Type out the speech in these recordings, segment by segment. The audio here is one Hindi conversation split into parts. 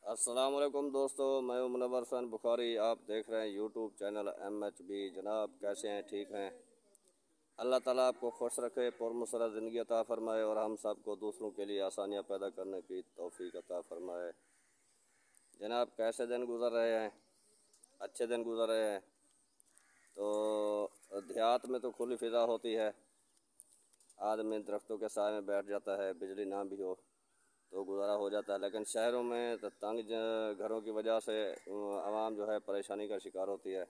अस्सलाम वालेकुम दोस्तों, मैं हूं मुनव्वर हुसैन बुखारी। आप देख रहे हैं यूट्यूब चैनल MHB। जनाब कैसे हैं? ठीक हैं? अल्लाह ताला आपको खुश रखे, पुरमसरत ज़िंदगी अता फ़रमाए और हम सबको दूसरों के लिए आसानियाँ पैदा करने की तौफीक अता फ़रमाए। जनाब कैसे दिन गुज़र रहे हैं? अच्छे दिन गुज़र रहे हैं। तो देहात में तो खुली फ़िज़ा होती है, आदमी दरख्तों के साए में बैठ जाता है, बिजली ना भी हो तो गुजारा हो जाता है। लेकिन शहरों में तो तंग घरों की वजह से आवाम जो है परेशानी का शिकार होती है।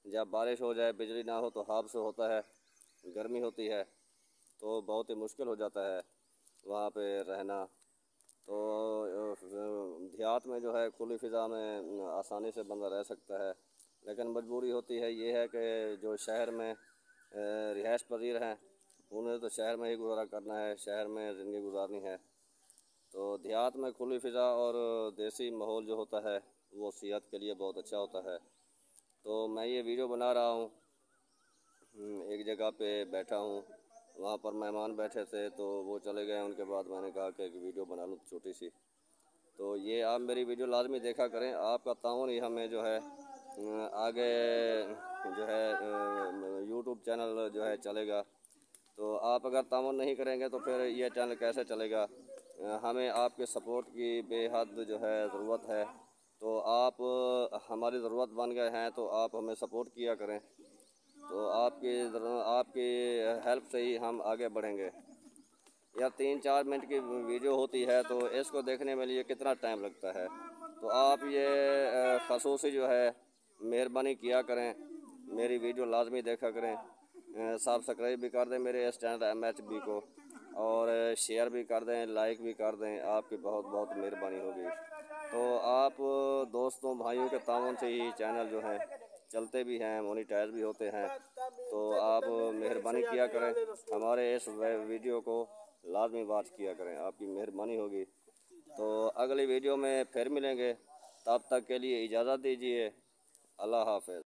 जब बारिश हो जाए, बिजली ना हो तो हादसा से होता है, गर्मी होती है तो बहुत ही मुश्किल हो जाता है वहाँ पे रहना। तो देहात में जो है खुली फ़िज़ा में आसानी से बंदा रह सकता है, लेकिन मजबूरी होती है ये है कि जो शहर में रिहाइश पजीर हैं उन्हें तो शहर में ही गुजारा करना है, शहर में ज़िंदगी गुजारनी है। तो देहात में खुली फ़िज़ा और देसी माहौल जो होता है वो सेहत के लिए बहुत अच्छा होता है। तो मैं ये वीडियो बना रहा हूँ, एक जगह पे बैठा हूँ, वहाँ पर मेहमान बैठे थे तो वो चले गए। उनके बाद मैंने कहा कि एक वीडियो बना लूँ छोटी सी। तो ये आप मेरी वीडियो लाजमी देखा करें, आपका ताउन ही हमें जो है आगे जो है यूट्यूब चैनल जो है चलेगा। तो आप अगर ताउन नहीं करेंगे तो फिर ये चैनल कैसे चलेगा? हमें आपके सपोर्ट की बेहद जो है ज़रूरत है। तो आप हमारी ज़रूरत बन गए हैं तो आप हमें सपोर्ट किया करें। तो आपकी हेल्प से ही हम आगे बढ़ेंगे। या 3-4 मिनट की वीडियो होती है तो इसको देखने में लिए कितना टाइम लगता है। तो आप ये खसूसी जो है मेहरबानी किया करें, मेरी वीडियो लाजमी देखा करें, सब्सक्राइब भी कर दें मेरे इस चैनल MHB को, और शेयर भी कर दें, लाइक भी कर दें। आपकी बहुत बहुत मेहरबानी होगी। तो आप दोस्तों भाइयों के ताउन से ही चैनल जो है चलते भी हैं, मोनेटाइज भी होते हैं। तो आप मेहरबानी किया करें, हमारे इस वीडियो को लाजमी वॉच किया करें, आपकी मेहरबानी होगी। तो अगली वीडियो में फिर मिलेंगे, तब तक के लिए इजाज़त दीजिए। अल्लाह हाफ़िज़।